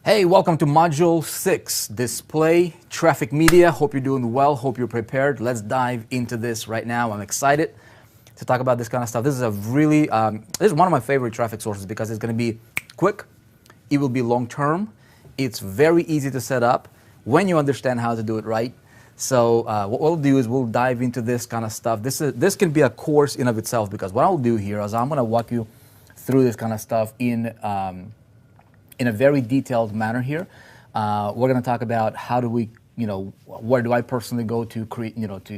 Hey, welcome to Module 6, Display Traffic Media. Hope you're doing well, hope you're prepared. Let's dive into this right now. I'm excited to talk about this kind of stuff. This is a really, this is one of my favorite traffic sources because it's going to be quick, it will be long-term, it's very easy to set up when you understand how to do it right. So what we'll do is we'll dive into this kind of stuff. This can be a course in of itself because what I'll do here is I'm going to walk you through this kind of stuff in a very detailed manner here. We're going to talk about how do we, where do I personally go to create,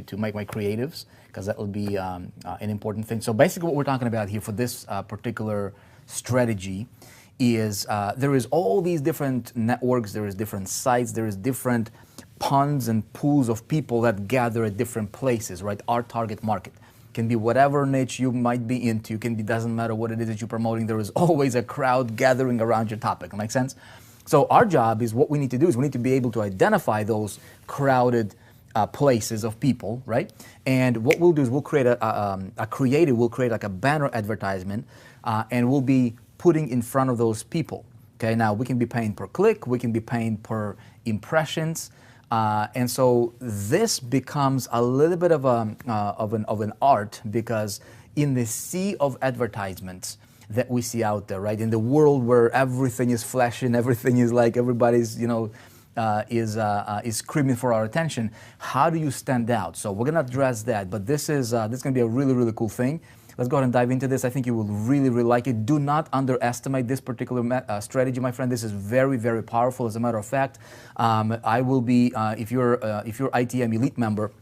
to make my creatives, because that will be an important thing. So basically what we're talking about here for this particular strategy is there is all these different networks, there is different sites, there is different ponds and pools of people that gather at different places, right? Our target market can be whatever niche you might be into, doesn't matter what it is that you're promoting, there is always a crowd gathering around your topic. Make sense? So our job is, what we need to do is we need to be able to identify those crowded places of people, right? And what we'll do is we'll create a creative, we'll create like a banner advertisement, and we'll be putting in front of those people. Okay, now we can be paying per click, we can be paying per impressions, and so this becomes a little bit of an art, because in the sea of advertisements that we see out there, right, in the world where everything is flashing, everything is like everybody's, is screaming for our attention, how do you stand out? So we're gonna address that, but this is gonna be a really, really cool thing. Let's go ahead and dive into this. I think you will really, really like it. Do not underestimate this particular strategy, my friend. This is very, very powerful. As a matter of fact, I will be, if you're ITM Elite member,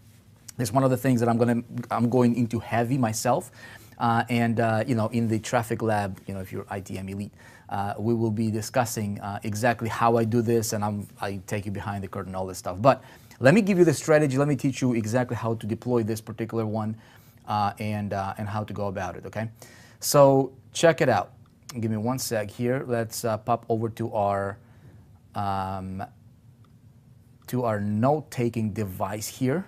it's one of the things that I'm going into heavy myself. In the traffic lab, if you're ITM Elite, we will be discussing exactly how I do this, and I take you behind the curtain, all this stuff. But let me give you the strategy. Let me teach you exactly how to deploy this particular one. And how to go about it, okay? So check it out. Give me one sec here. Let's pop over to our note-taking device here,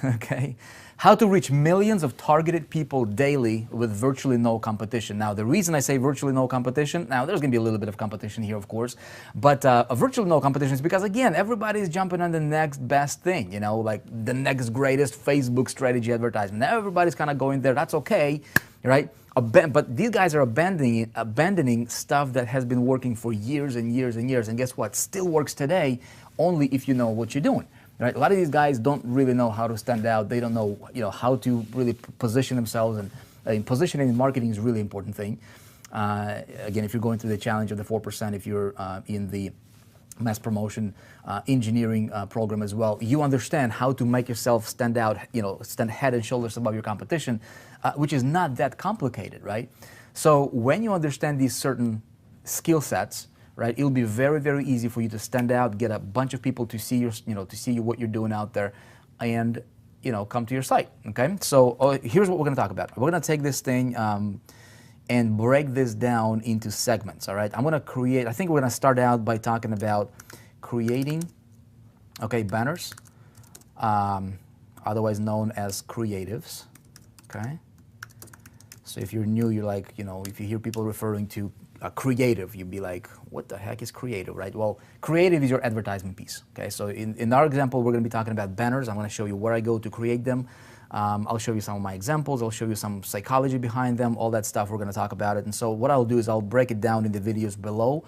okay? How to reach millions of targeted people daily with virtually no competition. Now, the reason I say virtually no competition, now there's gonna be a little bit of competition here, of course, but a virtually no competition is because, again, everybody's jumping on the next best thing, like the next greatest Facebook strategy advertisement. Now everybody's kind of going there. That's okay, right? But these guys are abandoning stuff that has been working for years and years and years, and guess what? Still works today, only if you know what you're doing. Right? A lot of these guys don't really know how to stand out. They don't know, how to really position themselves, and positioning in marketing is a really important thing. Again, if you're going through the challenge of the 4%, if you're in the mass promotion engineering program as well, you understand how to make yourself stand out, stand head and shoulders above your competition, which is not that complicated, right? So when you understand these certain skill sets, right, it'll be very, very easy for you to stand out, get a bunch of people to see what you're doing out there, and come to your site. Okay, so here's what we're going to talk about. We're going to take this thing and break this down into segments. All right, I'm going to create. I think we're going to start out by talking about creating, banners, otherwise known as creatives. Okay, so if you're new, you're like, if you hear people referring to creative, you'd be like, what the heck is creative, right? Well, creative is your advertisement piece, okay? So in our example, we're gonna be talking about banners. I'm gonna show you where I go to create them. I'll show you some of my examples. I'll show you some psychology behind them, all that stuff. We're gonna talk about it. And so what I'll do is I'll break it down in the videos below,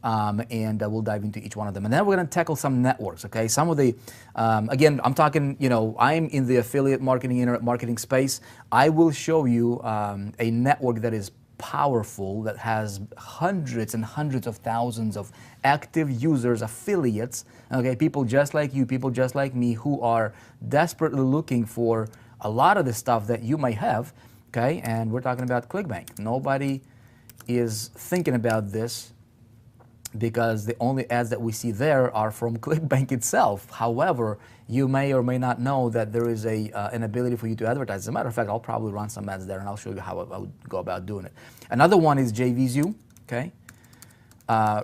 and we'll dive into each one of them. And then we're gonna tackle some networks, okay? Some of the, again, I'm talking, I'm in the affiliate marketing, internet marketing space. I will show you a network that is powerful, that has hundreds and hundreds of thousands of active users, affiliates, okay, people just like you, people just like me, who are desperately looking for a lot of the stuff that you might have, okay? And we're talking about ClickBank. Nobody is thinking about this because the only ads that we see there are from ClickBank itself. However, you may or may not know that there is an ability for you to advertise. As a matter of fact, I'll probably run some ads there, and I'll show you how I would go about doing it. Another one is JVZoo, okay?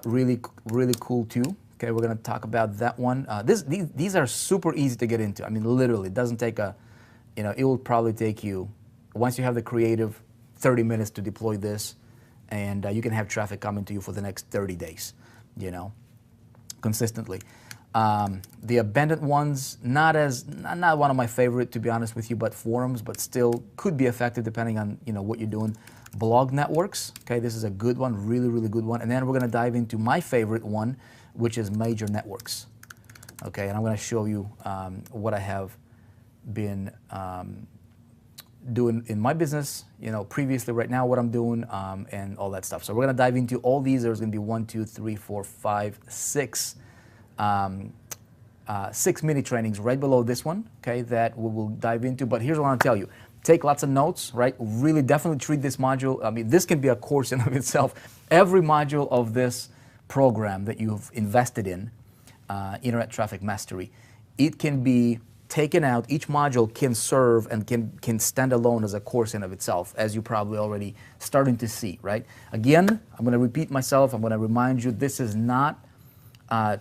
Really, really cool too. Okay, we're gonna talk about that one. These are super easy to get into. I mean, literally, it doesn't take it will probably take you, once you have the creative, 30 minutes to deploy this, and you can have traffic coming to you for the next 30 days, consistently. The abandoned ones, not one of my favorite, to be honest with you, but forums, but still could be effective depending on what you're doing. Blog networks, okay, this is a good one, really, really good one. And then we're going to dive into my favorite one, which is major networks. Okay, and I'm going to show you what I have been doing in my business, previously, right now, what I'm doing, and all that stuff. So we're going to dive into all these. There's going to be 1, 2, 3, 4, 5, 6, 6 mini trainings right below this one, okay, that we will dive into. But here's what I want to tell you. Take lots of notes, right? Really definitely treat this module. I mean, this can be a course in of itself. Every module of this program that you've invested in, Internet Traffic Mastery, it can be taken out. Each module can serve and can stand alone as a course in of itself, as you probably already starting to see, right? Again, I'm going to repeat myself. I'm going to remind you, this is not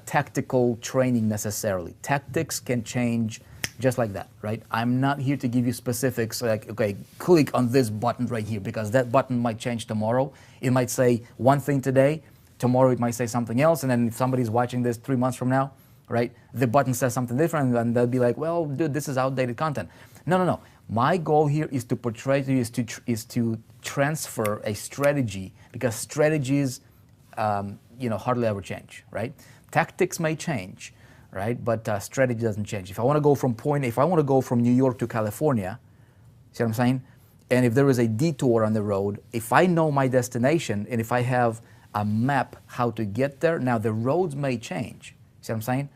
tactical training necessarily. Tactics can change just like that, right? I'm not here to give you specifics like, okay, click on this button right here, because that button might change tomorrow. It might say one thing today, tomorrow it might say something else, and then if somebody's watching this 3 months from now, right, the button says something different, and they'll be like, well, dude, this is outdated content. No. My goal here is to portray to you, is to transfer a strategy, because strategies, hardly ever change, right? Tactics may change, right? But strategy doesn't change. If I want to go from New York to California, see what I'm saying? And if there is a detour on the road, if I know my destination and if I have a map how to get there, now the roads may change. See what I'm saying?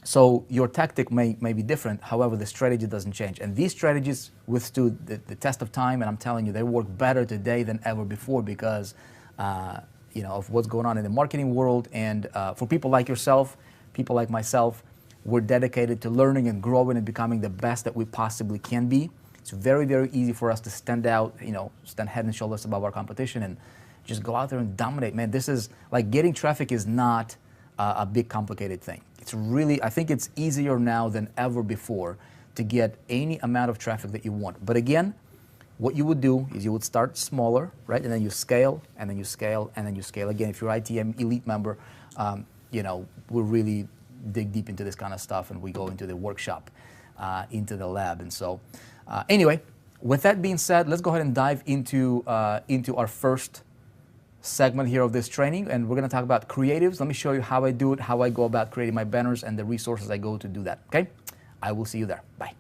So your tactic may be different, however, the strategy doesn't change. And these strategies withstood the test of time, and I'm telling you, they work better today than ever before because of what's going on in the marketing world. And for people like yourself, people like myself, we're dedicated to learning and growing and becoming the best that we possibly can be. It's very, very easy for us to stand out, stand head and shoulders above our competition and just go out there and dominate, man. This is, like, getting traffic is not a big complicated thing. It's really, I think it's easier now than ever before to get any amount of traffic that you want. But again, what you would do is you would start smaller, right? And then you scale, and then you scale, and then you scale. Again, if you're ITM Elite member, we really dig deep into this kind of stuff, and we go into the workshop, into the lab. And so, anyway, with that being said, let's go ahead and dive into our first segment here of this training, and we're going to talk about creatives. Let me show you how I do it, how I go about creating my banners, and the resources I go to do that, okay? I will see you there. Bye.